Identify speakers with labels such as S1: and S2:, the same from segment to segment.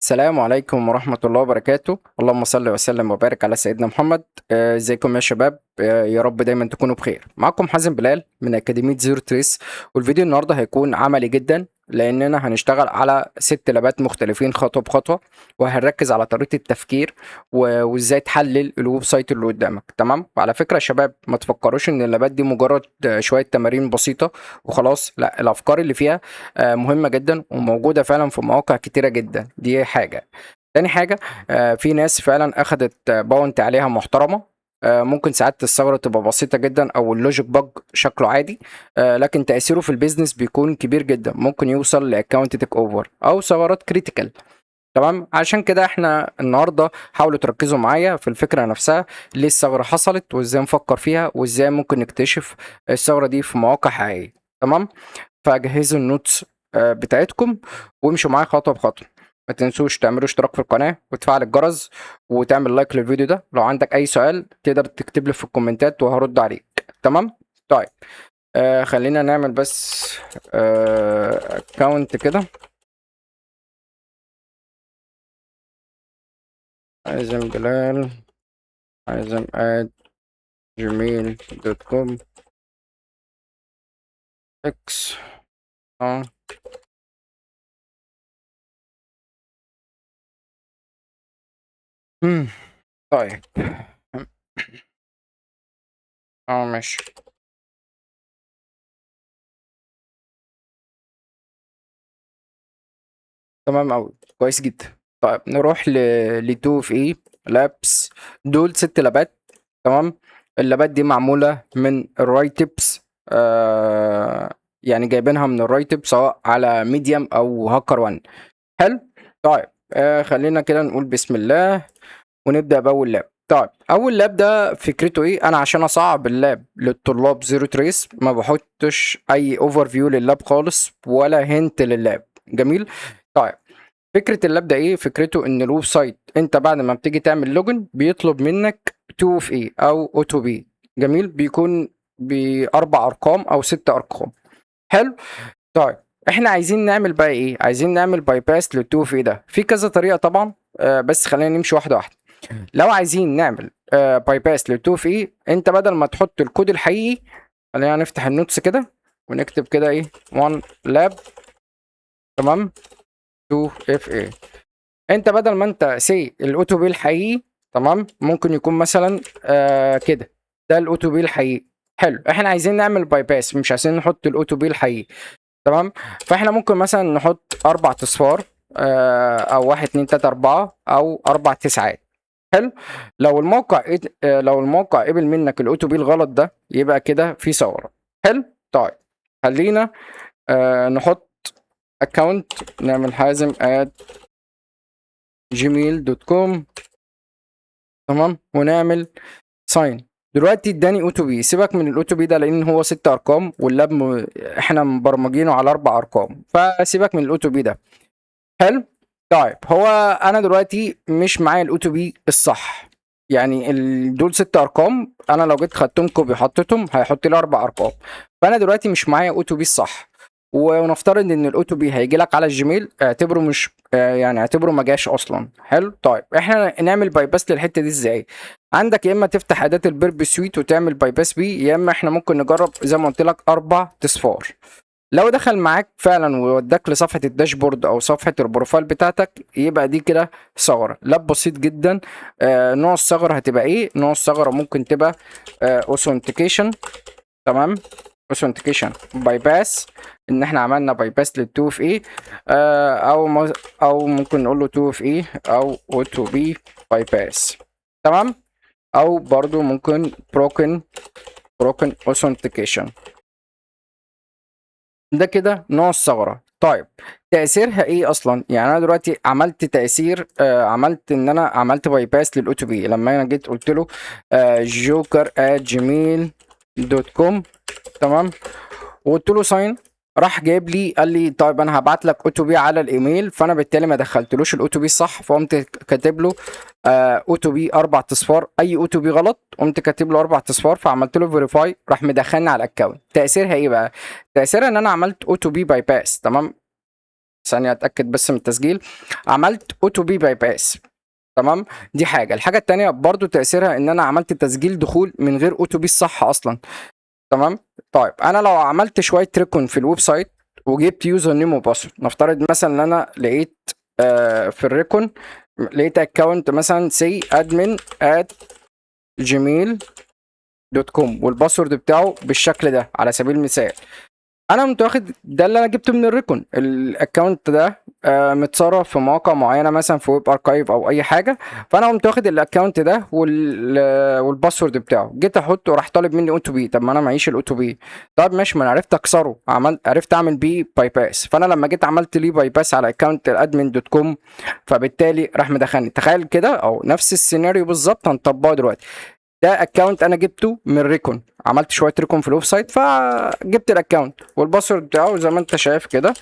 S1: السلام عليكم ورحمة الله وبركاته. اللهم صل وسلم وبارك على سيدنا محمد. ازيكم يا شباب؟ يا رب دايما تكونوا بخير. معكم حازم بلال من أكاديمية زيرو تريس، والفيديو النهاردة هيكون عملي جدا لأننا هنشتغل على 6 لابات مختلفين خطوة بخطوة، وهنركز على طريقة التفكير وازاي تحلل الويب سايت اللي قدامك. تمام؟ وعلى فكرة يا شباب، ما تفكروش ان اللابات دي مجرد شوية تمارين بسيطة وخلاص. لا، الأفكار اللي فيها مهمة جدا وموجودة فعلا في مواقع كتيرة جدا. دي حاجة. تاني حاجة، في ناس فعلا أخدت باونت عليها محترمة. ممكن ساعات الثغرة تبقى بسيطة جدا أو اللوجيك باج شكله عادي، لكن تأثيره في البيزنس بيكون كبير جدا، ممكن يوصل لأكاونت تيك أوفر أو ثغرات كريتيكال. تمام، عشان كده احنا النهارده حاولوا تركزوا معايا في الفكرة نفسها، ليه الثغرة حصلت وازاي نفكر فيها وازاي ممكن نكتشف الثغرة دي في مواقع حقيقية. تمام، فجهزوا النوتس بتاعتكم وامشوا معايا خطوة بخطوة. ما تنسوش تعملوا اشتراك في القناة وتفعل الجرس وتعمل لايك للفيديو ده. لو عندك أي سؤال تقدر تكتب لي في الكومنتات وهرد عليك. تمام؟ طيب، خلينا نعمل بس اكونت كده. حازم بلال، حازم @gmail.com اكس. اه مم. طيب. ماشي. تمام أوي، كويس جدا. طيب نروح لتو في ايه لابس. دول 6 لابات. تمام، اللابات دي معمولة من الرايتبس، يعني جايبينها من الرايتب سواء على ميديم او هاكر وان. حلو. طيب، خلينا كده نقول بسم الله ونبدأ بأول لاب. طيب، أول لاب ده فكرته إيه؟ أنا عشان أصعب اللاب للطلاب زيرو تريس ما بحطش أي أوفر فيو لللاب خالص ولا هنت لللاب. جميل. طيب، فكرة اللاب ده ايه؟ فكرته ان الويب سايت انت بعد ما بتيجي تعمل لوجن بيطلب منك 2 اوف ايه او اوتو بي. جميل، بيكون باربع ارقام او 6 ارقام. حلو. طيب، احنا عايزين نعمل بقى ايه؟ عايزين نعمل باي باس لل2 اوف ايه ده. في كذا طريقة طبعا، بس خلينا نمشي واحدة واحدة. لو عايزين نعمل باي باس لل2 اوف ايه، انت بدل ما تحط الكود الحقيقي، خلينا نفتح النوتس كده ونكتب كده ايه 1 لاب. تمام، 2 اف ايه. انت بدل ما انت سي الاوتو بي الحقيقي، تمام، ممكن يكون مثلا كده، ده الاوتو بي الحقيقي. حلو، احنا عايزين نعمل باي باس، مش عايزين نحط الاوتو بي الحقيقي. تمام، فاحنا ممكن مثلا نحط 4 اصفار، او 1 2 3 4 او 4 تسعات. حلو. لو الموقع لو الموقع قبل منك الاوتو بي الغلط ده يبقى كده في ثغرة. حلو. طيب، خلينا نحط اكونت، نعمل حازم @gmail.com. تمام، ونعمل ساين. دلوقتي اداني اوتو بي. سيبك من الاوتو بي ده لان هو 6 ارقام واللاب احنا مبرمجينه على 4 ارقام، فسيبك من الاوتو بي ده. حلو. طيب، هو انا دلوقتي مش معايا الاوتو بي الصح. يعني دول 6 ارقام، انا لو جيت خدتهم كوبي حطيتهم هيحط لي 4 ارقام. فانا دلوقتي مش معايا اوتو بي الصح. ونفترض ان الاوتو بي هيجي لك على الجيميل، اعتبره مش يعني اعتبره ما جاش اصلا. حلو. طيب، احنا نعمل باي باس للحته دي ازاي؟ عندك يا اما تفتح اداه البيرب سويت وتعمل باي باس بيه، يا اما احنا ممكن نجرب زي ما قلت لك 4 اصفار. لو دخل معاك فعلا ووداك لصفحة الداشبورد او صفحة البروفايل بتاعتك يبقى دي كده ثغرة. لاب بسيط جدا. نوع الثغرة هتبقى ايه؟ نوع الثغرة ممكن تبقى اوثنتيكيشن. تمام، اوثنتيكيشن باي باس، ان احنا عملنا باي باس للتو في ايه، او ممكن نقول له تو في ايه او اوتو بي باي باس. تمام، او برضو ممكن بروكن اوثنتيكيشن. ده كده نوع الثغرة. طيب، تأثيرها ايه اصلا؟ يعني انا دلوقتي عملت تأثير، عملت ان انا عملت باي باس للاوتو بي لما انا جيت قلت له joker@gmail.com. تمام، وقلت له ساين. راح جايب لي قال لي طيب انا هبعت لك اوتو بي على الايميل، فانا بالتالي ما دخلتلوش الاوتو بي الصح، فقمت كاتب له اوتو بي 4 اصفار. اي اوتو بي غلط قمت كاتب له 4 اصفار، فعملت له فيريفاي راح مدخلني على الاكونت. تاثيرها ايه بقى؟ تاثيرها ان انا عملت اوتو بي باي باس. تمام، ثانيه اتاكد بس من التسجيل. عملت اوتو بي باي باس. تمام. دي حاجه. الحاجه التانيه برضو تاثيرها ان انا عملت تسجيل دخول من غير اوتو بي الصح اصلا. تمام. طيب انا لو عملت شويه ريكون في الويب سايت وجبت يوزر نيم وباسورد، نفترض مثلا ان انا لقيت في الريكون لقيت اكونت مثلا سي ادمن @gmail.com والباسورد بتاعه بالشكل ده على سبيل المثال. انا قمت واخد ده اللي انا جبته من الريكون، الاكونت ده متصرف في مواقع معينه مثلا في ويب اركايف او اي حاجه، فانا قمت واخد الاكونت ده والباسورد بتاعه، جيت احطه راح طالب مني اوتو بي. طب ما انا معيش الاوتو بي. طب ماشي، ما انا عرفت اكسره، عرفت اعمل بيه باي باس. فانا لما جيت عملت ليه باي باس على اكونت الادمن دوت كوم، فبالتالي راح مدخلني. تخيل كده، او نفس السيناريو بالظبط هنطبقه دلوقتي. ده اكونت انا جبته من ريكون، عملت شويه ريكون في الويب سايت فجبت الاكونت والباسورد بتاعه زي ما انت شايف كده.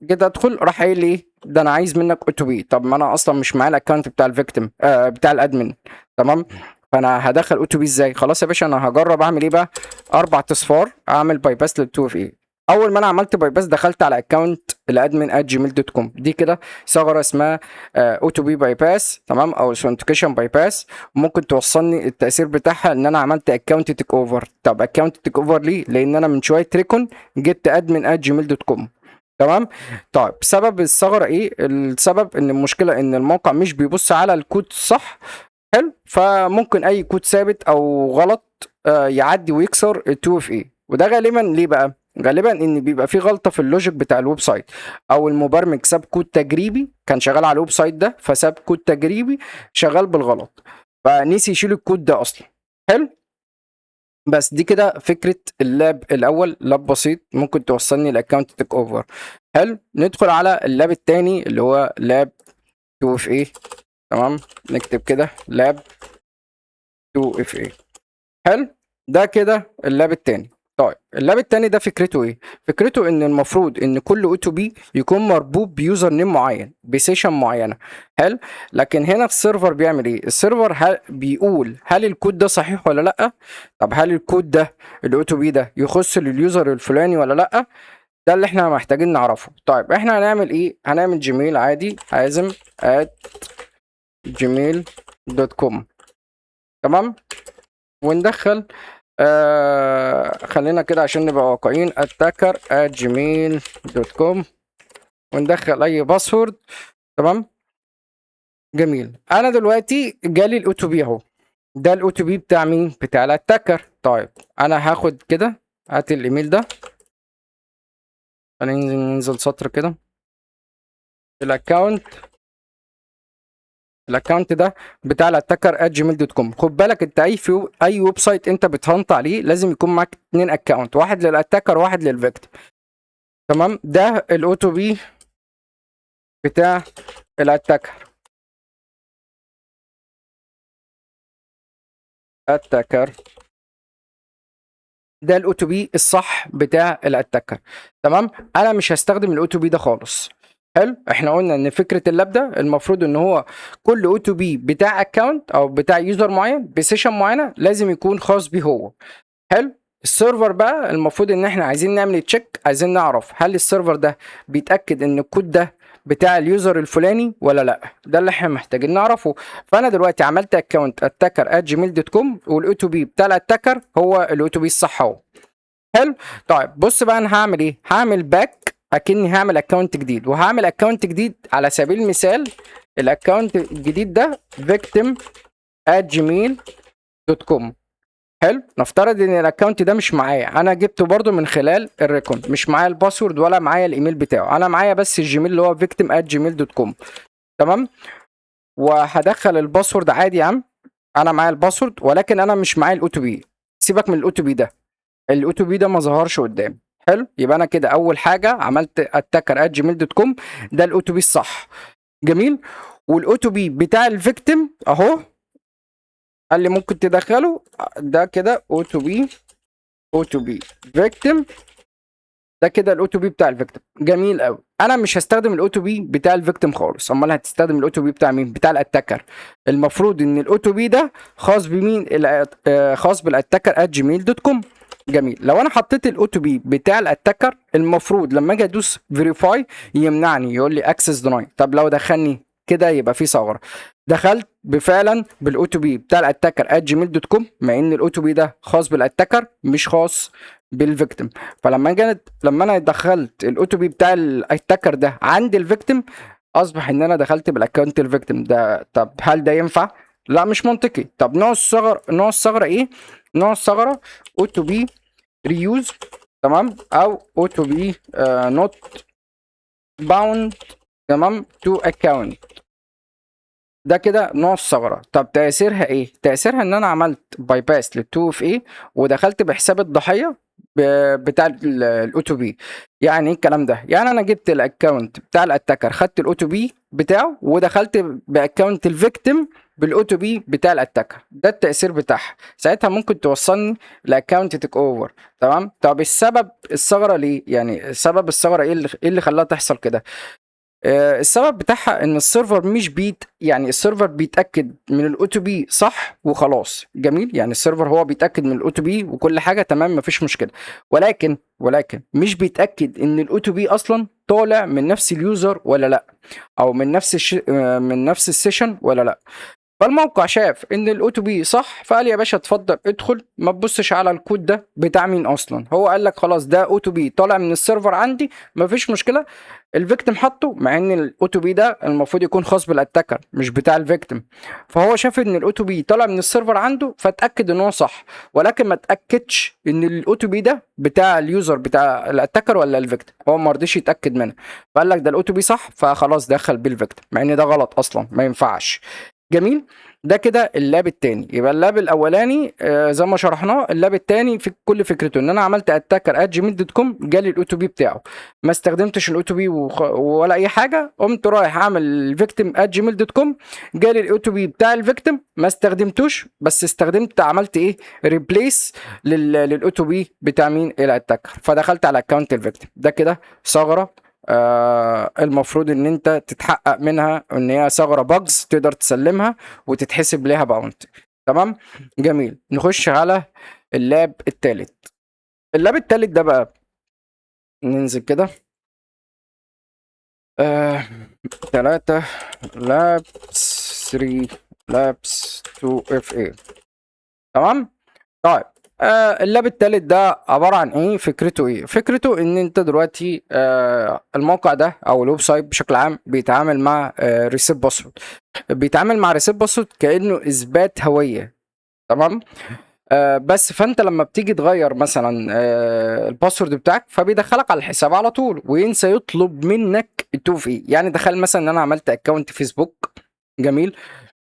S1: جيت ادخل راح قايل لي ده انا عايز منك اوتو بي. طب ما انا اصلا مش معايا الاكونت بتاع الفيكتيم بتاع الادمن. تمام. فانا هدخل اوتو بي ازاي؟ خلاص يا باشا، انا هجرب اعمل ايه بقى. 4 اعمل باي باس لل2 اف اي. اول ما انا عملت باي باس دخلت على اكونت الادمن @gmail.com. دي كده ثغره اسمها اوتو بي باي باس. تمام. او اثنتيكيشن باي باس. ممكن توصلني التاثير بتاعها ان انا عملت اكونت تيك اوفر. طب اكونت تيك اوفر ليه؟ لان انا من شويه ريكون جبت ادمن @gmail.com. تمام. طيب سبب الثغره ايه؟ السبب ان المشكله ان الموقع مش بيبص على الكود صح. حلو. فممكن اي كود ثابت او غلط يعدي ويكسر ال2 اف اي. وده غالبا ليه بقى؟ غالبا ان بيبقى في غلطه في اللوجيك بتاع الويب سايت، او المبرمج ساب كود تجريبي كان شغال على الويب سايت ده، فساب كود تجريبي شغال بالغلط فنسي يشيل الكود ده اصلا. حلو. بس دي كده فكره اللاب الاول، لاب بسيط ممكن توصلني لاكونت تيك اوفر. حلو. ندخل على اللاب التاني اللي هو لاب 2 اف اي. تمام. نكتب كده لاب 2 اف اي. حلو. ده كده اللاب التاني. طيب اللاب التاني ده فكرته ايه؟ فكرته ان المفروض ان كل او تو بي يكون مربوط بيوزر نيم معين بسيشن معينه. حلو. لكن هنا السيرفر بيعمل ايه؟ السيرفر بيقول هل الكود ده صحيح ولا لا. طب هل الكود ده الاو تو بي ده يخص لليوزر الفلاني ولا لا. ده اللي احنا محتاجين نعرفه. طيب احنا هنعمل ايه؟ هنعمل جيميل عادي حازم @gmail.com. تمام. وندخل خلينا كده عشان نبقى واقعيين attacker@gmail.com وندخل اي باسورد. تمام. جميل. انا دلوقتي جالي الاوتو بي اهو. ده الاوتو بي بتاع مين؟ بتاع الاتاكر. طيب انا هاخد كده، هات الايميل ده. خلينا ننزل سطر كده. الاكونت ده بتاع الاتاكر @gmail.com. خد بالك انت اي ويب سايت انت بتهنط عليه لازم يكون معاك 2 اكونت، واحد للاتاكر وواحد للفيكتيم. تمام. ده الاوتو بي بتاع الاتاكر. ده الاوتو بي الصح بتاع الاتاكر. تمام. انا مش هستخدم الاوتو بي ده خالص. حلو. احنا قلنا ان فكره اللاب ده المفروض ان هو كل اوتو بي بتاع اكونت او بتاع يوزر معين بسيشن معينه لازم يكون خاص بيه هو. حلو. السيرفر بقى المفروض ان احنا عايزين نعمل تشيك، عايزين نعرف هل السيرفر ده بيتاكد ان الكود ده بتاع اليوزر الفلاني ولا لا. ده اللي احنا محتاجين نعرفه. فانا دلوقتي عملت اكونت attacker@gmail.com والاوتو بي بتاع الاتاكر هو الاوتو بي الصح اهو. حلو. طيب بص بقى انا هعمل ايه. هعمل باك اكني هعمل اكونت جديد، وهعمل اكونت جديد على سبيل المثال الاكونت الجديد ده victim@gmail.com. حلو. نفترض ان الاكونت ده مش معايا، انا جبته برضو من خلال الريكون، مش معايا الباسورد ولا معايا الايميل بتاعه، انا معايا بس الجيميل اللي هو victim@gmail.com. تمام. وهدخل الباسورد عادي يا عم. انا معايا الباسورد ولكن انا مش معايا الاوتو بي. سيبك من الاوتو بي ده، الاوتو بي ده ما ظهرش قدام. حلو. يبقى انا كده اول حاجه عملت attacker@gmail.com. ده الاوتو بي الصح. جميل. والاوتو بي بتاع الفيكتيم اهو قال لي ممكن تدخله. ده كده اوتو بي فيكتيم. ده كده الاوتو بي بتاع الفيكتيم. جميل قوي. انا مش هستخدم الاوتو بي بتاع الفيكتيم خالص. امال هتستخدم الاوتو بي بتاع مين؟ بتاع الاتاكر. المفروض ان الاوتو بي ده خاص بمين؟ خاص بالاتاكر@gmail.com. جميل. لو انا حطيت الاوتو بي بتاع الاتاكر، المفروض لما اجي ادوس فيريفاي يمنعني، يقول لي اكسس ديناي. طب لو دخلني كده يبقى في ثغره. دخلت فعلا بالاوتو بي بتاع الاتاكر @gmail.com، مع ان الاوتو بي ده خاص بالاتاكر مش خاص بالفيكتيم. لما انا دخلت الاوتو بي بتاع الاتاكر ده عند الفيكتيم، اصبح ان انا دخلت بالاكونت الفيكتيم ده. طب هل ده ينفع؟ لا، مش منطقي. طب نوع الثغره ايه؟ نوع الثغره اوتو بي ريوز، تمام، او اوتو بي نوت باوند، تمام، تو اكونت. ده كده نوع الثغره. طب تاثيرها ايه؟ تاثيرها ان انا عملت باي باس للتو اف ايه، ودخلت بحساب الضحيه بتاع الاوتو بي. يعني ايه الكلام ده؟ يعني انا جبت الاكونت بتاع الاتاكر، خدت الاوتو بي بتاعه، ودخلت باكونت الفيكتيم بالاوتو بي بتاع الاتاكر. ده التاثير بتاعها. ساعتها ممكن توصلني لاكونت تيك اوفر. تمام. طب الثغره ليه؟ يعني سبب الثغره ايه اللي خلاها تحصل كده؟ السبب بتاعها ان السيرفر مش يعني السيرفر بيتاكد من الاوتو بي صح وخلاص. جميل. يعني السيرفر هو بيتاكد من الاوتو بي وكل حاجه تمام، مفيش مشكله. ولكن مش بيتاكد ان الاوتو بي اصلا طالع من نفس اليوزر ولا لا، او من نفس السيشن ولا لا. فالموقع شاف ان الاوتو بي صح، فقال يا باشا اتفضل ادخل، ما تبصش على الكود ده بتاع مين اصلا. هو قال لك خلاص ده اوتو بي طالع من السيرفر عندي، مفيش مشكله. الفيكتيم حطه، مع ان الاوتو بي ده المفروض يكون خاص بالاتاكر مش بتاع الفيكتيم. فهو شاف ان الاوتو بي طالع من السيرفر عنده، فاتاكد ان هو صح، ولكن ما اتاكدش ان الاوتو بي ده بتاع اليوزر بتاع الاتاكر ولا الفيكتيم. هو ما رضيش يتاكد منها، فقال لك ده الاوتو بي صح، فخلاص دخل بيه الفيكتيم، مع ان ده غلط اصلا، ما ينفعش. جميل. ده كده اللاب التاني. يبقى اللاب الاولاني زي ما شرحناه. اللاب التاني في كل فكرته ان انا عملت اتاكر @gmail.com، جالي الاوتو بي بتاعه، ما استخدمتش الاوتو بي ولا اي حاجه. قمت رايح اعمل الفيكتيم @gmail.com، جالي الاوتو بي بتاع الفيكتيم، ما استخدمتوش، بس عملت ايه؟ ريبليس للاوتو بي بتاع مين؟ الاتاكر. فدخلت على اكونت الفيكتيم. ده كده ثغره المفروض ان انت تتحقق منها ان هي ثغره باجز تقدر تسلمها وتتحسب ليها باونت. تمام. جميل. نخش على اللاب التالت. اللاب التالت ده بقى، ننزل كده. آه 3 لابس 3 لابس 2 اف اي. تمام. طيب اللاب التالت ده عبارة عن ايه؟ فكرته ايه؟ فكرته ان انت دلوقتي الموقع ده او الويب سايت بشكل عام بيتعامل مع ريسيت باسورد. بيتعامل مع ريسيت باسورد كأنه اثبات هوية. تمام. بس فانت لما بتيجي تغير مثلا الباسورد بتاعك، فبيدخلك على الحساب على طول، وينسى يطلب منك التوفيق. يعني تخيل مثلا ان انا عملت اكونت فيسبوك. جميل.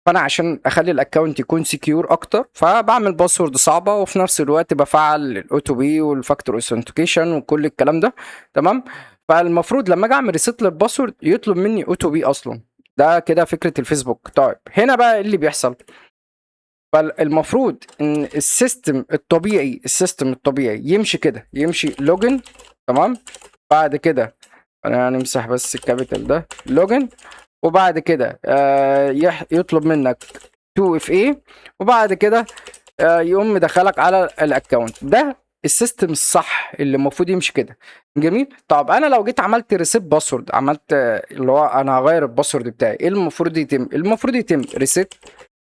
S1: فانا عشان اخلي الاكونت يكون سكيور اكتر، فبعمل باسورد صعبه، وفي نفس الوقت بفعل الاوتو بي والفاكتور اوثنتيكيشن وكل الكلام ده. تمام. فالمفروض لما اجي اعمل ريسيت للباسورد يطلب مني اوتو بي اصلا. ده كده فكره الفيسبوك. طيب هنا بقى إيه اللي بيحصل؟ فالمفروض ان السيستم الطبيعي يمشي كده، يمشي لوجن. تمام. بعد كده انا هنمسح بس الكابيتال ده، لوجن. وبعد كده يطلب منك 2 اف اي، وبعد كده يقوم مدخلك على الاكونت ده. السيستم الصح اللي المفروض يمشي كده. جميل. طب انا لو جيت عملت ريسيت باسورد، عملت اللي هو انا هغير الباسورد بتاعي، ايه المفروض يتم؟ المفروض يتم ريسيت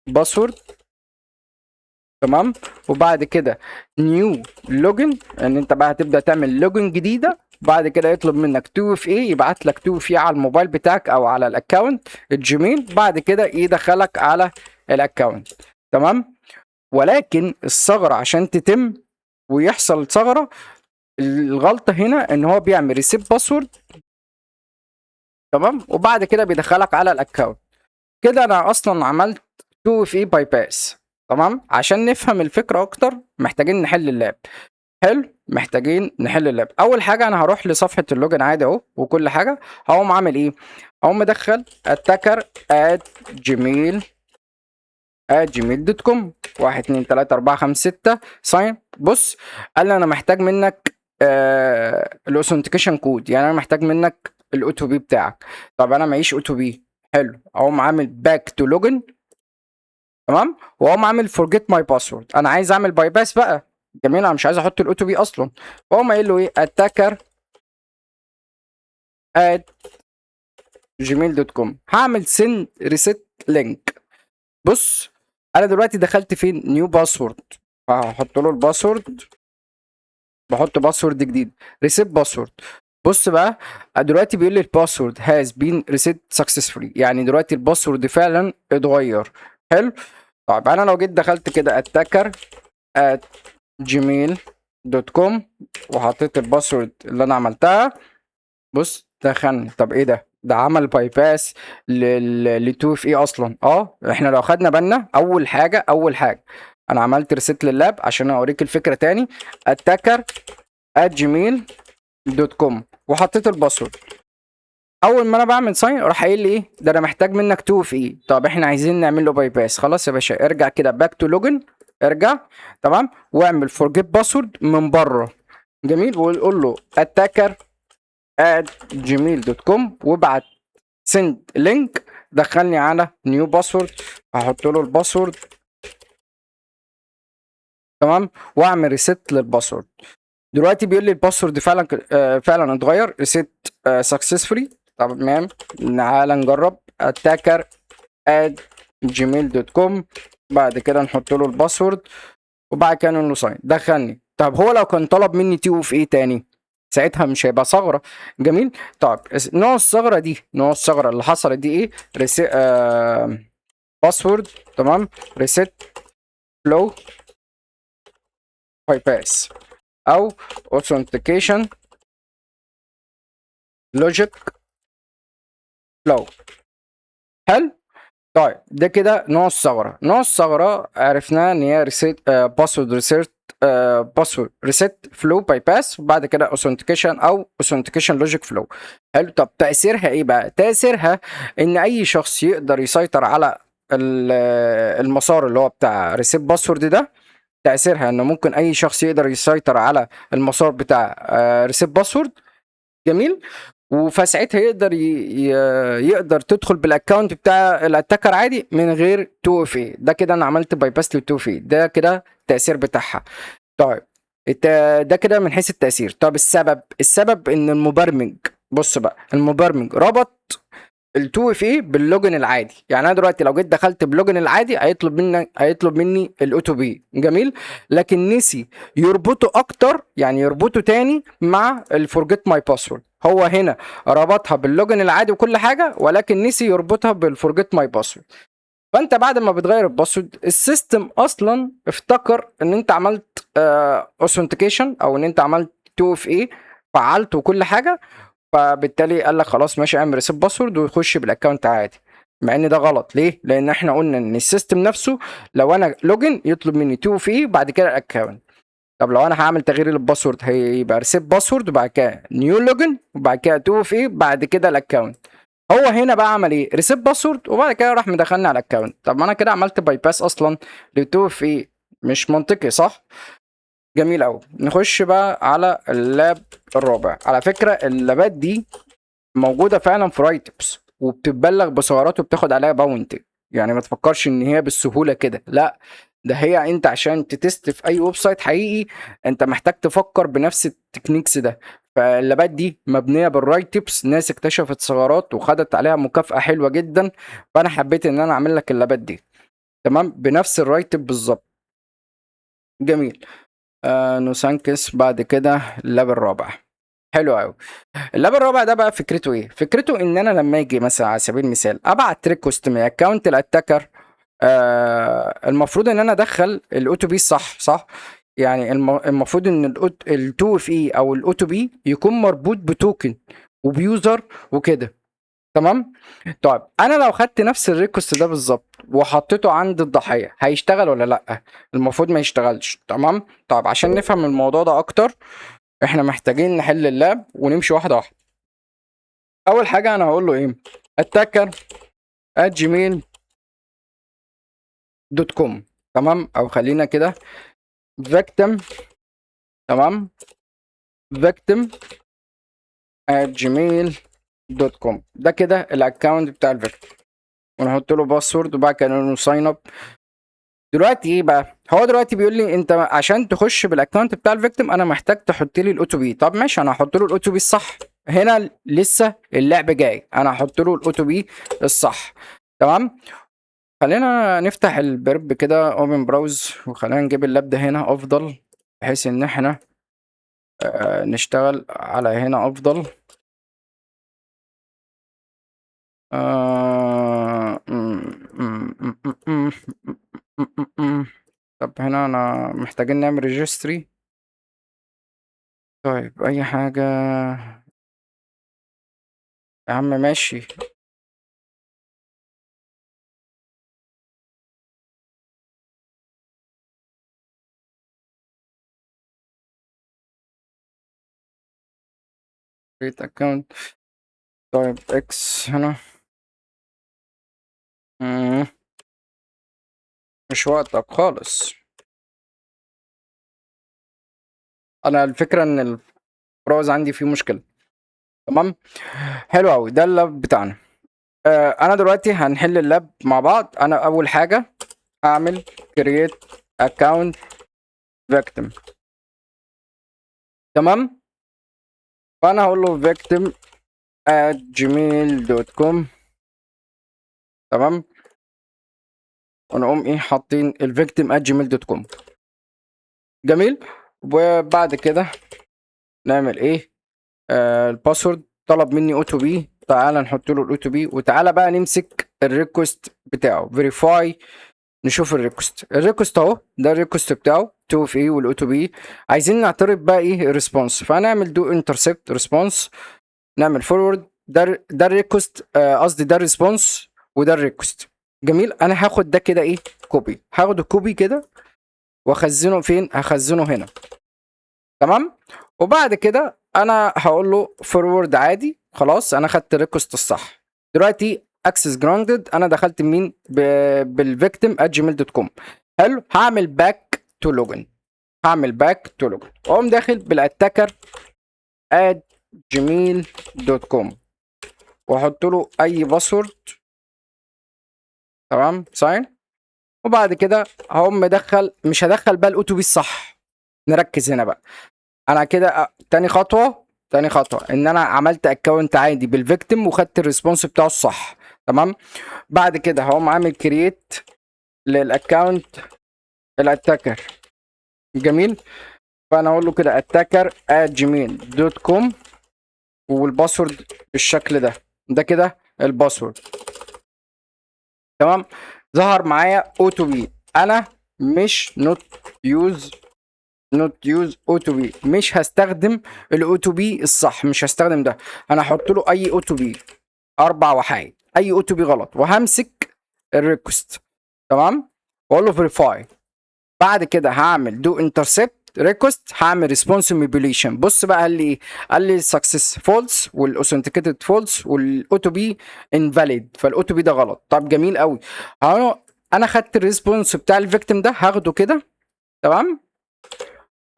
S1: باسورد. تمام. وبعد كده نيو لوجن، ان انت بقى هتبدا تعمل لوجن جديده. بعد كده يطلب منك 2 اف اي، يبعت لك 2 اف اي على الموبايل بتاعك او على الاكونت الجيميل. بعد كده يدخلك على الاكونت. تمام. ولكن الثغره عشان تتم ويحصل ثغره، الغلطه هنا ان هو بيعمل ريسيت باسورد. تمام. وبعد كده بيدخلك على الاكونت. كده انا اصلا عملت 2 اف اي باي باس. تمام. عشان نفهم الفكره اكتر محتاجين نحل اللاب. حلو. محتاجين نحل اللاب. اول حاجه انا هروح لصفحه اللوجن عادي اهو وكل حاجه. هقوم عامل ايه؟ هقوم مدخل اتاكر @gmail @gmail.com 1 2 3 4 5 6 ساين. بص، قال لي انا محتاج منك الاوثنتيكيشن كود، يعني انا محتاج منك الاوتو بي بتاعك. طب انا معيش اوتو بي. حلو. اقوم عامل باك تو لوجن. تمام. واقوم عامل فورجيت ماي باسورد. انا عايز اعمل باي باس بقى، جميل، انا مش عايز احط الاو تو بي اصلا. فاقوم قايل له ايه اتاكر @gmail.com. هعمل سند ريسيت لينك. بص انا دلوقتي دخلت فين نيو باسورد، هحط له الباسورد، بحط باسورد جديد ريسيت باسورد. بص بقى دلوقتي بيقول لي الباسورد هاز بين ريسيت سكسسفولي، يعني دلوقتي الباسورد فعلا اتغير. حلو. طيب انا لو جيت دخلت كده اتاكر @gmail.com وحطيت الباسورد اللي انا عملتها، بص دخلني. طب ايه ده عمل باي باس ل2 في ايه اصلا. احنا لو خدنا بالنا اول حاجه انا عملت ريسيت لللاب عشان اوريك الفكره تاني. اتاكر @gmail.com وحطيت الباسورد. اول ما انا بعمل ساين راح قايل لي ايه ده انا محتاج منك 2 في ايه. طب احنا عايزين نعمل له باي باس. خلاص يا باشا ارجع كده باك تو لوجن، ارجع تمام واعمل فورجيت باسورد من بره. جميل. وقول له اتاكر @gmail.com وابعت سند لينك دخلني على نيو باسورد. هحط له الباسورد تمام واعمل ريسيت للباسورد. دلوقتي بيقول لي الباسورد فعلا فعلا اتغير ريسيت سكسسفولي. تمام تعال نجرب اتاكر @gmail.com. بعد كده نحط له الباسورد وبعد كده نقول له ساين دخلني. طب هو لو كان طلب مني تي في ايه تاني ساعتها مش هيبقى ثغره. جميل. طب نوع الثغره دي، نوع الثغره اللي حصلت دي ايه ريسيت باسورد تمام ريسيت فلو باي باس او authentication لوجيك فلو. حلو. طيب ده كده نوع الثغره. نوع الثغره عرفناه ان هي ريسيت باسورد ريسيت باسورد ريسيت فلو باي باس وبعد كده اوثنتيكيشن او اوثنتيكيشن لوجيك فلو. حلو. طب تاثيرها ايه بقى؟ تاثيرها ان اي شخص يقدر يسيطر على المسار اللي هو بتاع ريسيت باسورد ده. تاثيرها انه ممكن اي شخص يقدر يسيطر على المسار بتاع ريسيت باسورد. جميل. فساعتها يقدر تدخل بالاكونت بتاع الاتاكر عادي من غير 2 اف اي. ده كده انا عملت باي باس لل 2 اف اي. ده كده التاثير بتاعها. طيب ده كده من حيث التاثير. طب السبب ان المبرمج، بص بقى المبرمج ربط ال2 اف اي باللوجن العادي. يعني انا دلوقتي لو جيت دخلت باللوجن العادي هيطلب مني الاوتو بي. جميل. لكن نسي يربطه اكتر، يعني يربطه تاني مع الفورجيت ماي باسورد. هو هنا ربطها باللوجن العادي وكل حاجه ولكن نسي يربطها بالفورجيت ماي باسورد. فانت بعد ما بتغير الباسورد السيستم اصلا افتكر ان انت عملت اوثنتيكيشن او ان انت عملت 2 اف اي فعلت وكل حاجه. فبالتالي قال لك خلاص ماشي اعمل ريسيت باسورد ويخش بالاكونت عادي. مع ان ده غلط. ليه؟ لان احنا قلنا ان السيستم نفسه لو انا لوجن يطلب مني 2 في بعد كده الاكونت. طب لو انا هعمل تغيير للباسورد هيبقى ريسيت باسورد وبعد كده نيو لوجن وبعد كده 2 في بعد كده الاكونت. هو هنا بقى عمل ايه ريسيت باسورد وبعد كده راح مدخلني على الاكونت. طب ما انا كده عملت باي باس اصلا ل 2 في. مش منطقي صح؟ جميل قوي. نخش بقى على اللاب الرابع. على فكره اللابات دي موجوده فعلا في رايتبس وبتتبلغ بثغرات وبتاخد عليها باونتي. يعني ما تفكرش ان هي بالسهوله كده، لا. ده هي انت عشان تتست في اي ويب سايت حقيقي انت محتاج تفكر بنفس التكنيكس ده. فاللابات دي مبنيه بالرايت تيبس، ناس اكتشفت ثغرات وخدت عليها مكافاه حلوه جدا. فانا حبيت ان انا اعمل لك اللابات دي تمام بنفس الرايت تيب بالظبط. جميل. نوسانكس. بعد كده اللاب الرابع. حلو قوي. اللاب الرابع ده بقى فكرته ايه؟ فكرته ان انا لما يجي مثلا على سبيل المثال ابعت ريكوست من اكونت الاتاكر. المفروض ان انا ادخل الاوتو بي صح. يعني المفروض ان ال2 اف اي او الاوتو بي يكون مربوط بتوكن وبيوزر وكده. تمام. طيب انا لو خدت نفس الريكوست ده بالظبط وحطيته عند الضحيه هيشتغل ولا لا؟ المفروض ما يشتغلش. تمام. طيب عشان نفهم الموضوع ده اكتر احنا محتاجين نحل اللاب ونمشي واحده واحده. اول حاجه انا هقول له ايه attacker @gmail.com. تمام. او خلينا كده victim. تمام. victim @gmail.com. ده كده الاكونت بتاع الفيكتيم ونحط له باسورد وبعد كده نقول له ساين اب دلوقتي ايه بقى؟ هو دلوقتي بيقول لي انت عشان تخش بالاكونت بتاع الفيكتيم انا محتاج تحط لي الاوتو بي. طب ماشي، انا هحط له الاوتو بي الصح. هنا لسه اللعب جاي، انا هحط له الاوتو بي الصح. تمام. خلينا نفتح البرب كده اوبن براوز، وخلينا نجيب اللاب ده هنا افضل، بحيث ان احنا نشتغل على هنا افضل. طب هنا انا محتاجين نعمل ريجستري. طيب اي حاجة يا عم، ماشي. create account. طيب اكس هنا. مم. مش وقتك خالص. انا الفكرة ان البراوز عندي فيه مشكلة. تمام. حلو اوي، ده اللاب بتاعنا. انا دلوقتي هنحل اللاب مع بعض. انا اول حاجة اعمل create account victim. تمام. فانا هقول له victim @gmail.com. تمام. ونقوم ايه حاطين الفيكتيم @gmail.com. جميل. وبعد كده نعمل ايه؟ الباسورد طلب مني اوتو بي، تعالى نحط له الاوتو بي، وتعالى بقى نمسك الريكوست بتاعه فيريفاي. نشوف الريكوست اهو، ده الريكوست بتاعه 2 في ايه والاوتو بي. عايزين نعترف بقى ايه الريسبونس، فهنعمل دو انترسبت ريسبونس، نعمل فورورد. ده الريكوست، قصدي ده الريسبونس وده الريكوست. جميل. انا هاخد ده كده ايه كوبي، هاخد الكوبي كده واخزنه فين؟ هخزنه هنا. تمام. وبعد كده انا هقول له فورورد عادي. خلاص انا خدت الريكوست الصح. دلوقتي اكسس جراندد، انا دخلت مين؟ بالفيكتيم @gmail.com. حلو. هعمل باك تو لوجن، هعمل باك تو لوجن واقوم داخل بالاتاكر @gmail.com واحط له اي باسورد. تمام ساين. وبعد كده هقوم مدخل، مش هدخل بقى الاوتو بي الصح. نركز هنا بقى. انا كده تاني خطوه ان انا عملت اكونت عادي بالفيكتيم وخدت الريسبونس بتاعه الصح. تمام. بعد كده هقوم عامل كرييت للاكونت الاتاكر. جميل. فانا اقول له كده اتاكر @gmail.com والباسورد بالشكل ده. ده كده الباسورد. تمام. ظهر معايا اوتو بي. انا مش نوت يوز اوتو بي، مش هستخدم الاوتو بي الصح، مش هستخدم ده. انا هحط له اي اوتو بي 4 وحايد، اي اوتو بي غلط، وهمسك الريكوست. تمام. واقول له فيريفاي. بعد كده هعمل دو انترسبت ريكوست، هعمل ريسبونس ميبوليشن. بص بقى قال لي ايه؟ قال لي سكسس فولس والاوثنتيكيتد فولس والاوتو بي انفاليد، فالاوتو بي ده غلط. طب جميل قوي. انا خدت الريسبونس بتاع الفيكتيم ده، هاخده كده. تمام.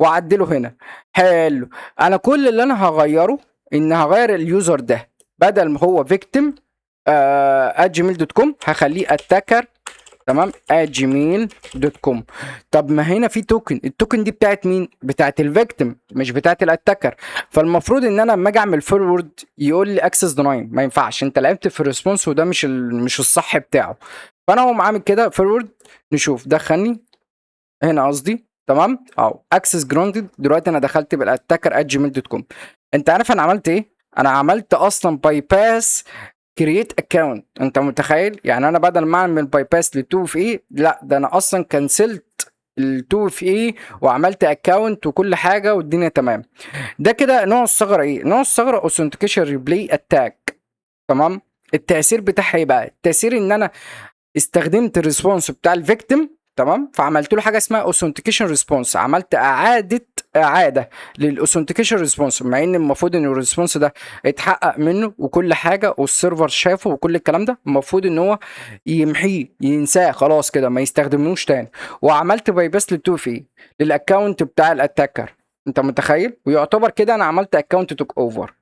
S1: واعدله هنا. حلو. انا كل اللي انا هغيره ان هغير اليوزر ده، بدل ما هو فيكتيم @gmail.com هخليه اتاكر. تمام @gmail.com. طب ما هنا في توكن، التوكن دي بتاعت مين؟ بتاعت الفيكتيم مش بتاعت الاتاكر. فالمفروض ان انا لما اجي اعمل فورورد يقول لي اكسس ديناين، ما ينفعش، انت لعبت في الريسبونس وده مش الصح بتاعه. فانا اقوم عامل كده فورورد. نشوف دخلني هنا قصدي. تمام. اهو اكسس جراندد. دلوقتي انا دخلت بالاتاكر @gmail.com. انت عارف انا عملت ايه؟ انا عملت اصلا باي باس كرييت اكونت. انت متخيل؟ يعني انا بدل ما اعمل باي باس لل2 في ايه، لا ده انا اصلا كنسلت ال2 في ايه وعملت اكونت وكل حاجه والدنيا تمام. ده كده نوع الثغره ايه؟ نوع الثغره اوثنتيكيشن ريبلاي اتاك. تمام. التاثير بتاعها ايه بقى؟ التاثير ان انا استخدمت الريسبونس بتاع الفيكتيم. تمام. فعملت له حاجه اسمها اوثنتيكيشن ريسبونس، عملت اعاده للاوثنتيكيشن ريسبونس، مع ان المفروض ان الريسبونس ده اتحقق منه وكل حاجه والسيرفر شافه وكل الكلام ده، المفروض ان هو يمحيه ينساه خلاص كده ما يستخدموش تاني. وعملت باي باس للتو في للاكونت بتاع الاتاكر. انت متخيل؟ ويعتبر كده انا عملت اكونت توك اوفر.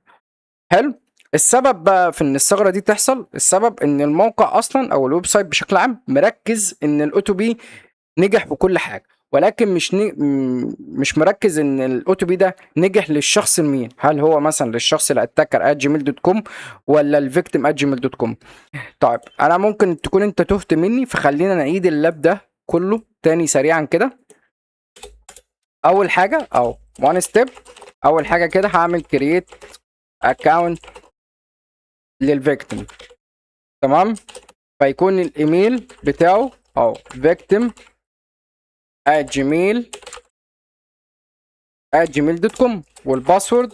S1: حلو. السبب بقى في ان الثغره دي تحصل، السبب ان الموقع اصلا او الويب سايت بشكل عام مركز ان الاوتو بي نجح وكل حاجه، ولكن مش مركز ان الاو تو بي ده نجح للشخص المين، هل هو مثلا للشخص الاتاكر @gmail.com ولا الفيكتيم @gmail.com. طيب انا ممكن تكون انت تهت مني، فخلينا نعيد اللاب ده كله تاني سريعا كده. اول حاجه او وان ستيب، اول حاجه كده هعمل كرييت اكونت للفيكتيم، تمام، فيكون الايميل بتاعه او victim @gmail.com، والباسورد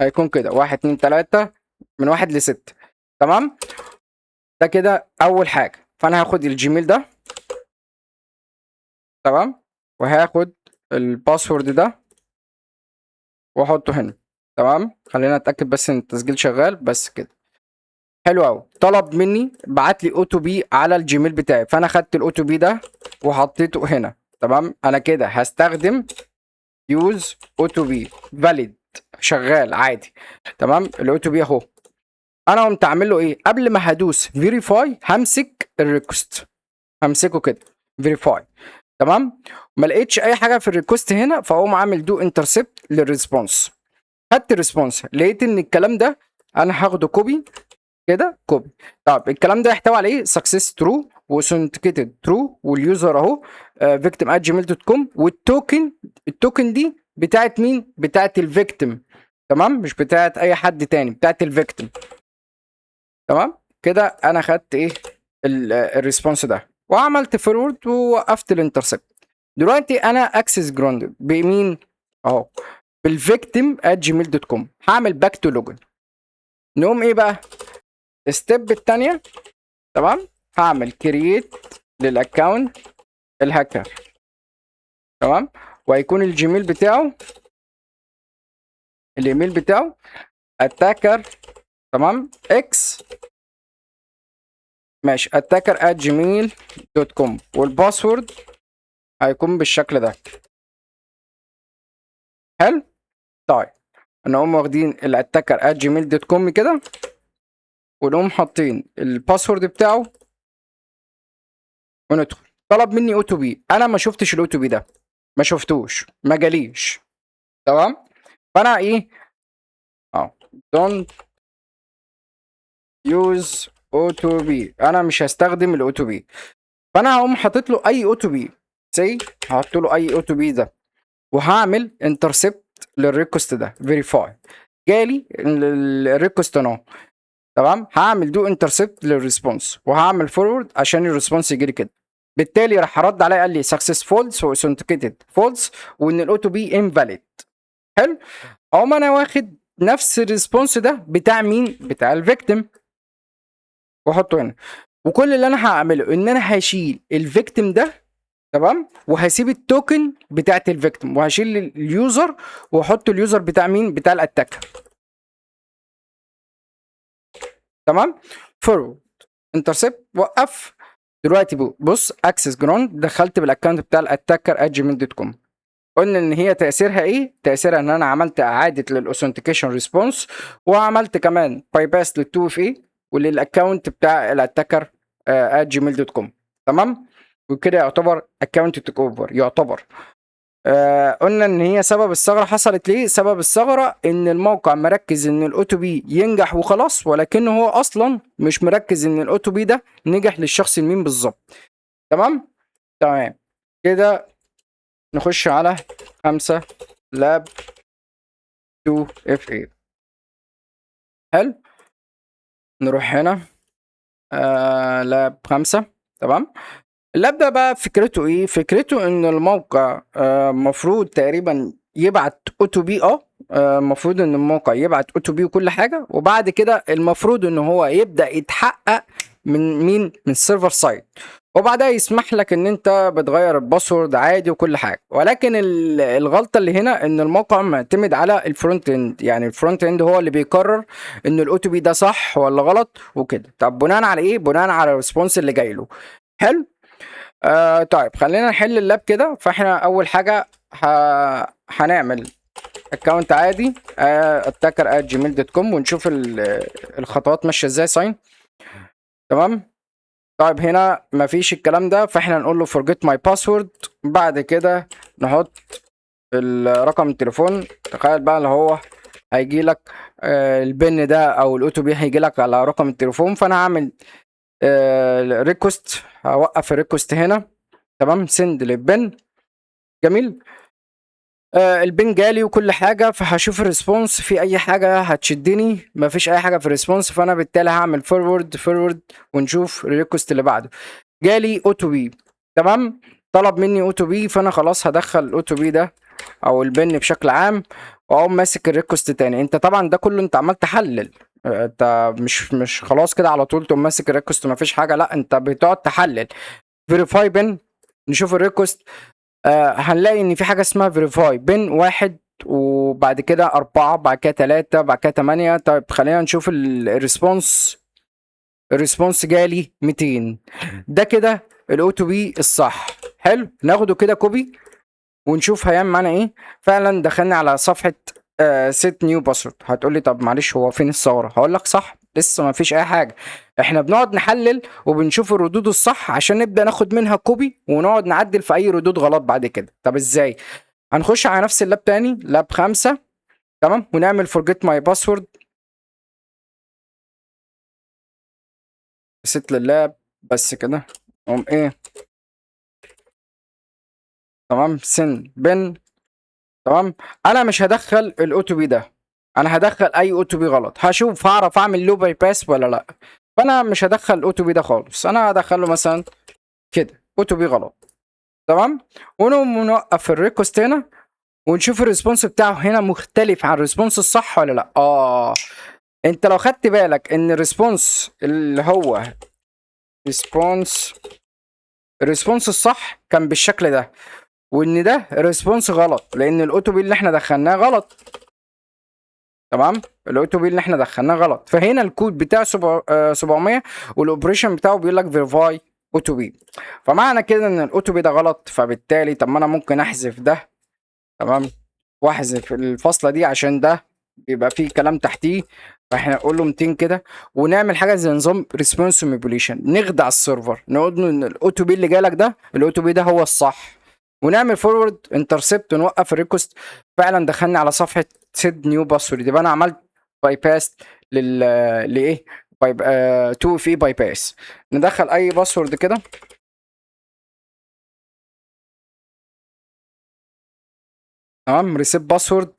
S1: هيكون كده 1 2 3 من 1 ل6، تمام. ده كده اول حاجه، فانا هاخد الجيميل ده، تمام، وهاخد الباسورد ده واحطه هنا، تمام. خلينا نتاكد بس ان التسجيل شغال، بس كده حلو قوي. طلب مني بعت لي او تو بي على الجيميل بتاعي، فانا خدت الاو تو بي ده وحطيته هنا، تمام. انا كده هستخدم يوز او تو بي فاليد، شغال عادي، تمام. الاو تو بي اهو. انا قمت اعمل له ايه؟ قبل ما هدوس فيريفاي همسك الريكوست، همسكه كده فيريفاي، تمام. ما لقيتش اي حاجه في الريكوست هنا، فاقوم عامل دو انترسبت للريسبونس. خدت الريسبونس، لقيت ان الكلام ده انا هاخده كوبي كده، كوبي. طب الكلام ده يحتوي على ايه؟ سكسس ترو واوثنتيكيتد ترو، واليوزر اهو victim @gmail.com، والتوكن، التوكن دي بتاعت مين؟ بتاعت الفيكتيم، تمام، مش بتاعت اي حد تاني، بتاعت الفيكتيم، تمام. كده انا خدت ايه؟ الريسبونس ده، وعملت فورورد ووقفت الانترسبت. دلوقتي انا اكسس جراوند بمين؟ اهو بالفيكتيم @gmail.com. هعمل باك تو لوجن. نقوم ايه بقى؟ الستيب الثانيه، تمام، هعمل كرييت للاكونت الهاكر، تمام، وهيكون الجيميل بتاعه، الايميل بتاعه اتاكر، تمام، اكس، ماشي، اتاكر @gmail.com، والباسورد هيكون بالشكل ده. حلو. طيب نقوم واخدين الاتاكر @gmail.com كده، ونقوم حاطين الباسورد بتاعه وندخل. طلب مني او تو بي، انا ما شفتش الاو تو بي ده، ما شفتوش، ما جاليش، تمام. فانا ايه؟ اه don't use او تو بي، انا مش هستخدم الاو تو بي. فانا هقوم حاطط له اي او تو بي، سي هحط له اي او تو بي ده، وهعمل انترسبت للريكوست ده فيريفاي. جالي الريكوست اهو، تمام. هعمل دو انترسبت للريسبونس، وهعمل فورورد عشان الريسبونس يجي لي كده. بالتالي راح رد عليا قال لي سكسس فولس واوثنتيكيتد فولس، وان الاو تو بي انفاليد. حلو. اقوم انا واخد نفس الريسبونس ده بتاع مين؟ بتاع الفيكتيم، واحطه هنا. وكل اللي انا هعمله ان انا هشيل الفيكتيم ده، تمام، وهسيب التوكن بتاعت الفيكتيم، وهشيل اليوزر واحط اليوزر بتاع مين؟ بتاع الاتاكر، تمام. فورورد انترسبت، وقف. دلوقتي بص، اكسس جراوند دخلت بالاكونت بتاع الاتاكر @gmail.com. قلنا ان هي تاثيرها ايه؟ تاثيرها ان انا عملت اعاده للاوثنتيكيشن ريسبونس، وعملت كمان باي باس لل2 اف اي وللاكونت بتاع الاتاكر @gmail.com، تمام. وكده يعتبر اكونت تيك اوفر، يعتبر. قلنا ان هي سبب الثغره حصلت ليه؟ سبب الثغره ان الموقع مركز ان الاو تو بي ينجح وخلاص، ولكنه هو اصلا مش مركز ان الاو تو بي ده نجح للشخص المين بالظبط، تمام. تمام كده. نخش على 5 لاب 2 اف اي. حلو. نروح هنا لاب 5، تمام. اللاب ده بقى فكرته ايه؟ فكرته ان الموقع مفروض تقريبا يبعت او تو بي، المفروض ان الموقع يبعت او تو بي وكل حاجه، وبعد كده المفروض ان هو يبدا يتحقق من مين؟ من السيرفر سايد، وبعدها يسمح لك ان انت بتغير الباسورد عادي وكل حاجه. ولكن الغلطه اللي هنا ان الموقع معتمد على الفرونت اند، يعني الفرونت اند هو اللي بيقرر ان الاو تو بي ده صح ولا غلط وكده. طب بناء على ايه؟ بناء على الريسبونس اللي جاي له. حلو. طيب خلينا نحل اللاب كده. فاحنا اول حاجه هنعمل اكونت عادي اتاكر @gmail.com، ونشوف الخطوات ماشيه ازاي. ساين، تمام. طيب هنا مفيش الكلام ده، فاحنا نقول له forget my password. بعد كده نحط رقم التليفون. تخيل بقى اللي هو هيجي لك البن ده او الاوتو بي هيجي لك على رقم التليفون. فانا هعمل ريكوست، هوقف الريكوست هنا. تمام، سند للبن. جميل. البن جالي وكل حاجه، فهشوف الريسبونس في اي حاجه هتشدني. مفيش اي حاجه في الريسبونس، فانا بالتالي هعمل فورورد ونشوف الريكوست اللي بعده. جالي اوتو بي. تمام، طلب مني اوتو بي، فانا خلاص هدخل الاوتو بي ده او البن بشكل عام، واقوم ماسك الريكوست تاني. انت طبعا ده كله انت عمال تحلل. انت مش خلاص كده على طول تقوم ماسك الريكوست مفيش حاجه، لا انت بتقعد تحلل. فيريفاي بن، نشوف الريكوست. هنلاقي ان في حاجه اسمها فيريفاي بن واحد، وبعد كده 4، بعد كده 3، بعد كده 8. طيب خلينا نشوف الريسبونس. الريسبونس جالي 200. ده كده الاوتو بي الصح. حلو، ناخده كده كوبي ونشوف هيعمل معانا ايه. فعلا دخلنا على صفحه سيت نيو باسورد. هتقول لي طب معلش هو فين الثغره؟ هقول لك صح، لسه ما فيش اي حاجه. احنا بنقعد نحلل وبنشوف الردود الصح عشان نبدا ناخد منها كوبي ونقعد نعدل في اي ردود غلط بعد كده. طب ازاي؟ هنخش على نفس اللاب تاني، لاب 5. تمام، ونعمل forget my password. ست لللاب بس كده. قوم ايه؟ تمام، سن بن. تمام، انا مش هدخل الاوتو بي ده، انا هدخل اي اوتو بي غلط. هشوف هعرف اعمل لو باي باس ولا لا. فانا مش هدخل الاوتو بي ده خالص، انا هدخله مثلا كده اوتو بي غلط. تمام، ونقوم نوقف الريكوست هنا ونشوف الريسبونس بتاعه هنا مختلف عن الريسبونس الصح ولا لا. انت لو خدت بالك ان الريسبونس اللي هو ريسبونس الريسبونس الصح كان بالشكل ده، وان ده ريسبونس غلط لان الاوتو بي اللي احنا دخلناه غلط. تمام، الاوتو بي اللي احنا دخلناه غلط. فهنا الكود بتاعه 700 والاوبريشن بتاعه بيقول لك فيريفاي اوتو بي. فمعنى كده ان الاوتو بي ده غلط، فبالتالي طب ما انا ممكن احذف ده. تمام، واحذف الفاصله دي عشان ده بيبقى فيه كلام تحتيه. فاحنا نقول له 200 كده، ونعمل حاجه زي نظام ريسبونس مانيبيوليشن، نخدع السيرفر نقول له ان الاوتو بي اللي جالك ده الاوتو بي ده هو الصح، ونعمل فورورد انترسبت ونوقف الريكوست. فعلا دخلني على صفحه سيد نيو باسورد، يبقى انا عملت باي باس لل لايه باي 2 في باي باس. ندخل اي باسورد كده. تمام، ريسيت باسورد.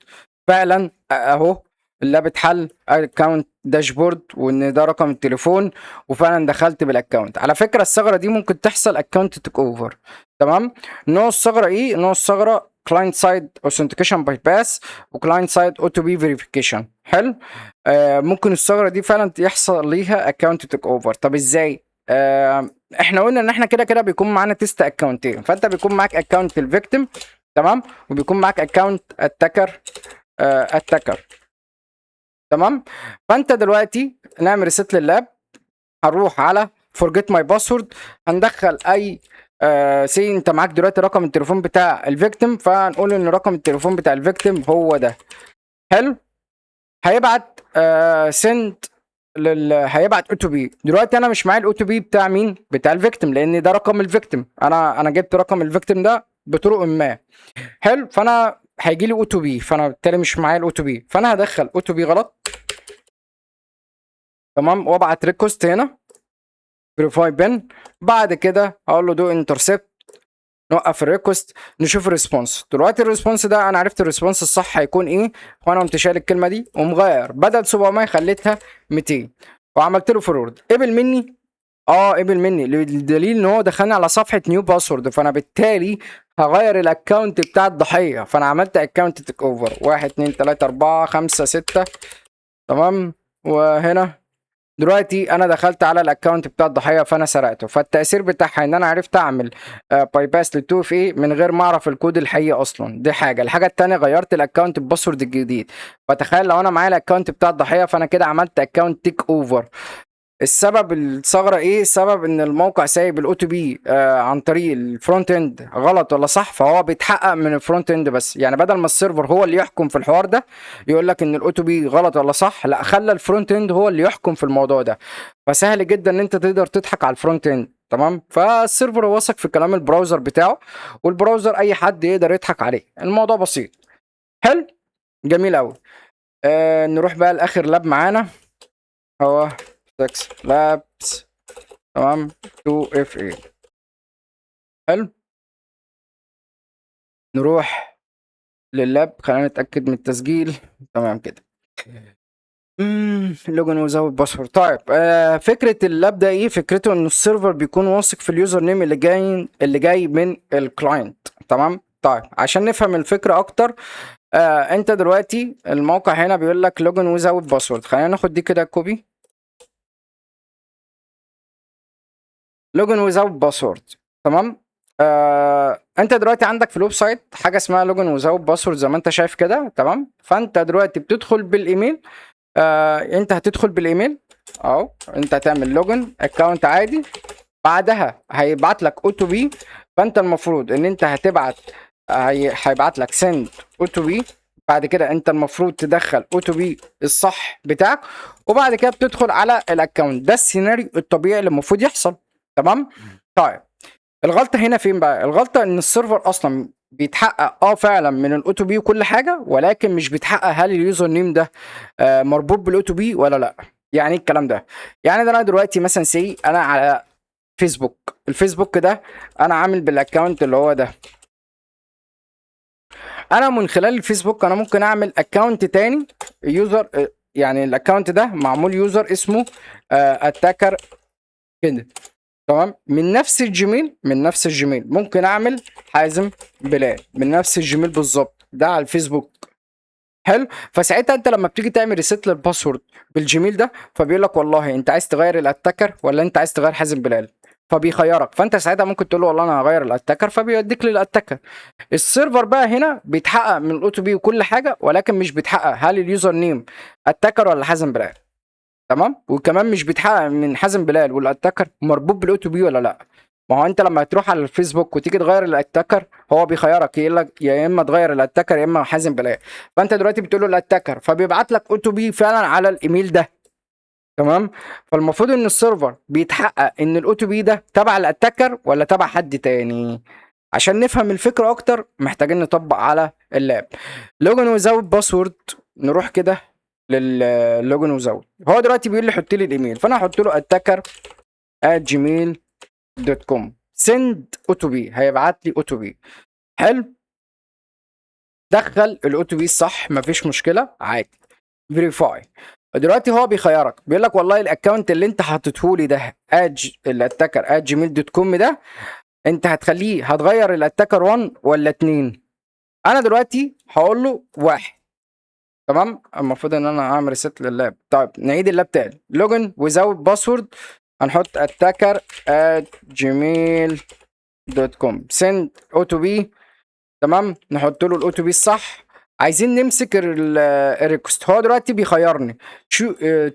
S1: فعلا اهو اللاب اتحل اكونت داشبورد وان ده رقم التليفون، وفعلا دخلت بالاكونت. على فكره الثغره دي ممكن تحصل اكونت تيك اوفر. تمام، نوع الثغره ايه؟ نوع الثغره كلاينت سايد اوثنتيكيشن باي باس وكلاينت سايد اوتو بي فيريفيكيشن. حلو. ممكن الثغره دي فعلا يحصل ليها اكونت تيك اوفر. طب ازاي؟ احنا قلنا ان احنا كده كده بيكون معانا تيست اكونتين، فانت بيكون معاك اكونت الفيكتيم. تمام، وبيكون معاك اكونت اتاكر. تمام، فانت دلوقتي نعمل ريست لللاب. هنروح على فورجيت ماي باسورد، هندخل اي سي انت معاك دلوقتي رقم التليفون بتاع الفيكتيم، فهنقول ان رقم التليفون بتاع الفيكتيم هو ده. حلو، هيبعت سند هيبعت اوتو بي. دلوقتي انا مش معايا الاوتو بي بتاع مين؟ بتاع الفيكتيم، لان ده رقم الفيكتيم. انا جبت رقم الفيكتيم ده بطرق ما. حلو، فانا هيجي لي اوتو بي، فانا بالتالي مش معايا الاوتو بي، فانا هدخل اوتو بي غلط. تمام، وابعت ريكوست هنا فيريفاي بن. بعد كده هقول له دو انترسبت، نوقف الريكوست، نشوف الريسبونس. دلوقتي الريسبونس ده انا عرفت الريسبونس الصح هيكون ايه، وانا قمت شايل الكلمه دي ومغير بدل 700 خليتها 200 وعملت له فورورد. قبل مني. قبل مني للدليل ان هو دخلني على صفحه نيو باسورد، فانا بالتالي هغير الاكونت بتاع الضحيه. فانا عملت اكونت تيك اوفر 1 2 3 4 5 6. تمام، وهنا دلوقتي انا دخلت على الاكونت بتاع الضحيه فانا سرقته. فالتاثير بتاعها ان انا عرفت اعمل باي باس لل2 في ايه من غير ما اعرف الكود الحقيقي اصلا. دي حاجه. الحاجه التانيه غيرت الاكونت بباسورد الجديد. فتخيل لو انا معايا الاكونت بتاع الضحيه، فانا كده عملت اكونت تيك اوفر. السبب الثغرة ايه؟ السبب ان الموقع سايب الاو تي بي عن طريق الفرونت اند غلط ولا صح، فهو بيتحقق من الفرونت اند بس. يعني بدل ما السيرفر هو اللي يحكم في الحوار ده يقول لك ان الاو تي بي غلط ولا صح، لا، خلى الفرونت اند هو اللي يحكم في الموضوع ده. فسهل جدا ان انت تقدر تضحك على الفرونت اند. تمام، فالسيرفر واثق في كلام البراوزر بتاعه، والبراوزر اي حد يقدر يضحك عليه. الموضوع بسيط. حلو، جميل قوي. نروح بقى لاخر لاب معانا، هو 6 لابس. تمام، 2 اف اي. حلو، نروح لللاب، خلينا نتاكد من التسجيل. تمام كده. لوجن وزود باسورد. طيب، فكره اللاب ده ايه؟ فكرته ان السيرفر بيكون واثق في اليوزر نيم اللي جاي من الكلاينت. تمام. طيب، عشان نفهم الفكره اكتر، انت دلوقتي الموقع هنا بيقول لك لوجن وزود باسورد. خلينا ناخد دي كده كوبي، لوجن ويزاوت باسورد. تمام. انت دلوقتي عندك في الويب سايت حاجه اسمها لوجن ويزاوت باسورد زي ما انت شايف كده. تمام، فانت دلوقتي بتدخل بالايميل. انت هتدخل بالايميل اهو، انت هتعمل لوجن اكونت عادي، بعدها هيبعت لك او تو بي. فانت المفروض ان انت هتبعت، هيبعت لك سند او تو بي. بعد كده انت المفروض تدخل او تو بي الصح بتاعك، وبعد كده بتدخل على الاكونت. ده السيناريو الطبيعي اللي المفروض يحصل. تمام. طيب، الغلطه هنا فين بقى؟ الغلطه ان السيرفر اصلا بيتحقق فعلا من الاو تو بي وكل حاجه، ولكن مش بيتحقق هل اليوزر نيم ده مربوط بالاو تو بي ولا لا. يعني ايه الكلام ده؟ يعني ده انا دلوقتي مثلا انا على فيسبوك. الفيسبوك ده انا عامل بالاكونت اللي هو ده. انا من خلال الفيسبوك انا ممكن اعمل اكونت تاني يوزر، يعني الاكونت ده معمول يوزر اسمه اتاكر كده. تمام، من نفس الجيميل ممكن اعمل حازم بلال من نفس الجيميل بالظبط ده على الفيسبوك. حلو، فساعتها انت لما بتيجي تعمل ريسيت للباسورد بالجيميل ده، فبيقول لك والله انت عايز تغير الاتاكر ولا انت عايز تغير حازم بلال. فبيخيرك، فانت ساعتها ممكن تقول له والله انا هغير الاتاكر، فبيوديك للاتاكر. السيرفر بقى هنا بيتحقق من الاو تو بي وكل حاجه، ولكن مش بيتحقق هل اليوزر نيم اتاكر ولا حازم بلال. تمام، وكمان مش بيتحقق من حازم بلال والاتاكر مربوط بالاو تو بي ولا لا. ما هو انت لما تروح على الفيسبوك وتيجي تغير الاتاكر، هو بيخيرك يقول لك يا اما تغير الاتاكر يا اما حازم بلال. فانت دلوقتي بتقول له الاتاكر، فبيبعت لك او تو بي فعلا على الايميل ده. تمام، فالمفروض ان السيرفر بيتحقق ان الاو تو بي ده تبع الاتاكر ولا تبع حد تاني. عشان نفهم الفكره اكتر محتاجين نطبق على اللاب. لوجن ويزاوت باسورد، نروح كده للوجن وزود. هو دلوقتي بيقول لي حط لي الايميل، فانا هحط له attacker@gmail.com سند او تو بي، هيبعت لي او تو بي. حلو، دخل الاو تو بي الصح مفيش مشكله عادي. فيريفاي، دلوقتي هو بيخيرك بيقول لك والله الاكونت اللي انت حاطته لي ده الاتاكر@gmail.com ده، انت هتغير الاتاكر 1 ولا 2. انا دلوقتي هقول له 1. تمام، المفروض ان انا اعمل ريست لللاب. طيب، نعيد اللاب تاني. لوجن ويزاوت باسورد، هنحط attacker@gmail.com سند او تو بي. تمام، نحط له الاو تو بي الصح. عايزين نمسك الريكوست. هو دلوقتي بيخيرني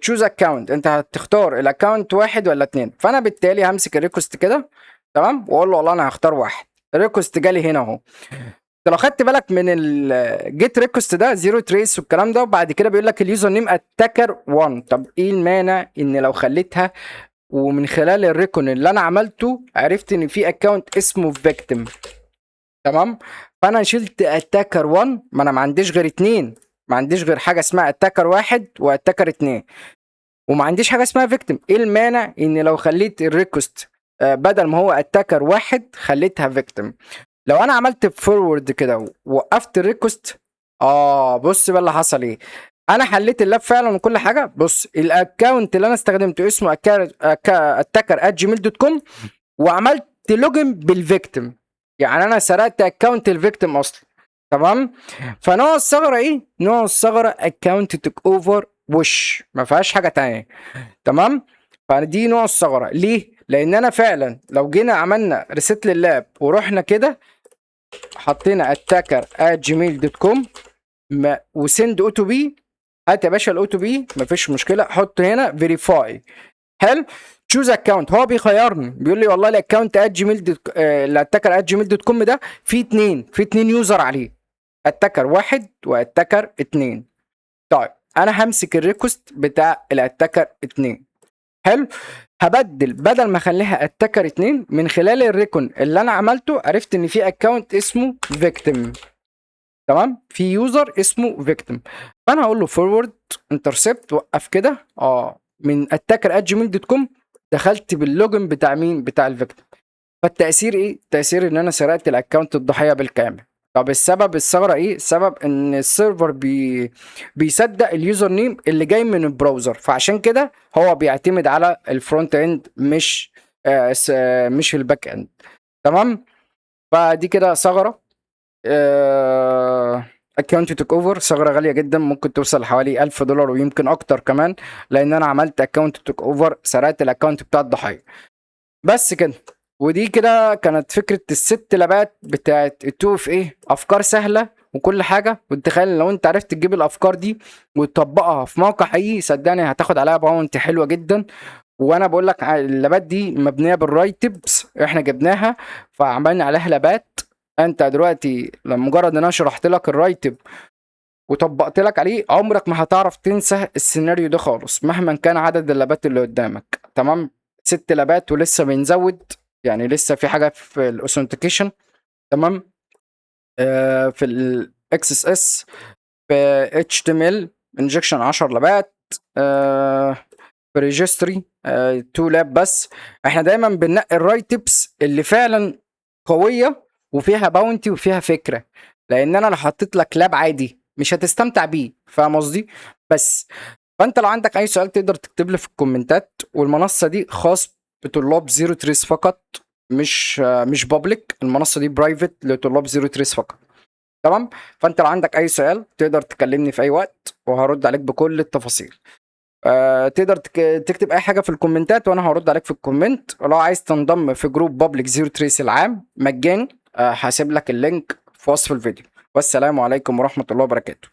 S1: تشوز اكونت، انت هتختار الاكونت 1 ولا 2. فانا بالتالي همسك الريكوست كده. تمام، واقول له والله انا هختار 1. الريكوست جالي هنا اهو. انت لو خدت بالك من الجيت ريكوست ده زيرو تريس والكلام ده، وبعد كده بيقول لك اليوزر نيم اتاكر 1. طب ايه المانع ان لو خليتها ومن خلال الريكون اللي انا عملته عرفت ان في اكونت اسمه فيكتيم. تمام، فانا شلت اتاكر 1. ما انا ما عنديش غير 2، ما عنديش غير حاجه اسمها اتاكر 1 واتاكر 2، وما عنديش حاجه اسمها فيكتيم. ايه المانع ان لو خليت الريكوست بدل ما هو اتاكر 1 خليتها فيكتيم. لو انا عملت فورورد كده ووقفت الريكوست، بص بقى اللي حصل ايه. انا حليت اللاب فعلا وكل حاجه. بص، الاكونت اللي انا استخدمته اسمه attacker@gmail.com، وعملت لوجن بالفيكتيم. يعني انا سرقت اكونت الفيكتيم اصلا. تمام، فنوع الثغره ايه؟ نوع الثغره اكونت تيك اوفر ما فيهاش حاجه تانية. تمام، فدي نوع الثغره. ليه؟ لان انا فعلا لو جينا عملنا ريست لللاب ورحنا كده حطينا attacker@gmail.com وسند او تو بي، هات يا باشا الاو تو بي مفيش مشكله. حط هنا فيريفاي، حلو. تشوز اكونت، هو بيخيرني بيقول لي والله الاكونت الاتاكر @gmail دوت كوم ده في اتنين يوزر عليه، اتاكر 1 واتاكر 2. طيب انا همسك الريكوست بتاع الاتاكر 2. حلو. بدل ما اخليها اتاكر 2، من خلال الريكون اللي انا عملته عرفت ان في اكونت اسمه فيكتيم. تمام، في يوزر اسمه فيكتيم، فانا هقول له فورورد انترسبت، وقف كده. من اتاكر @gmail دوت كوم دخلت باللوجن بتاع مين؟ بتاع الفيكتيم. فالتأثير ايه؟ التأثير ان انا سرقت الاكونت الضحية بالكامل. طب الثغرة ايه؟ السبب ان السيرفر بيصدق اليوزر نيم اللي جاي من البراوزر، فعشان كده هو بيعتمد على الفرونت اند، مش الباك اند. تمام. فدي كده ثغرة اكونت توك اوفر، ثغرة غالية جدا، ممكن توصل لحوالي $1000 ويمكن اكتر كمان، لان انا عملت اكونت توك اوفر، سرقت الاكونت بتاع الضحية. بس كده. ودي كده كانت فكرة الست لبات بتاعت التو في ايه، افكار سهلة وكل حاجة. وتخيل لو انت عرفت تجيب الافكار دي وتطبقها في موقع حقيقي، صدقني هتاخد عليها باونتي حلوة جدا. وانا بقول لك اللابات دي مبنية بالرايت تيبس، احنا جبناها فعملنا عليها لابات. انت دلوقتي مجرد ان انا شرحت لك الرايت تيب وطبقت لك عليه، عمرك ما هتعرف تنسى السيناريو ده خالص مهما كان عدد اللابات اللي قدامك. تمام. 6 لابات ولسه بنزود، يعني لسه في حاجه في الاوثنتيكيشن. تمام. في الاكس اس اس، في اتش تي ام ال انجكشن 10 لابات. في ريجستري 2 لاب بس. احنا دايما بننقي الرايت تيبس اللي فعلا قويه وفيها باونتي وفيها فكره، لان انا لو حطيت لك لاب عادي مش هتستمتع بيه، فاهم قصدي؟ بس فانت لو عندك اي سؤال تقدر تكتب لي في الكومنتات، والمنصه دي خاص بطلاب زيرو تريس فقط، مش بابليك، المنصه دي برايفت لطلاب زيرو تريس فقط. تمام. فانت لو عندك اي سؤال تقدر تكلمني في اي وقت وهرد عليك بكل التفاصيل. تقدر تكتب اي حاجه في الكومنتات وانا هرد عليك في الكومنت. ولو عايز تنضم في جروب بابليك زيرو تريس العام مجاني، هسيب لك اللينك في وصف الفيديو. والسلام عليكم ورحمه الله وبركاته.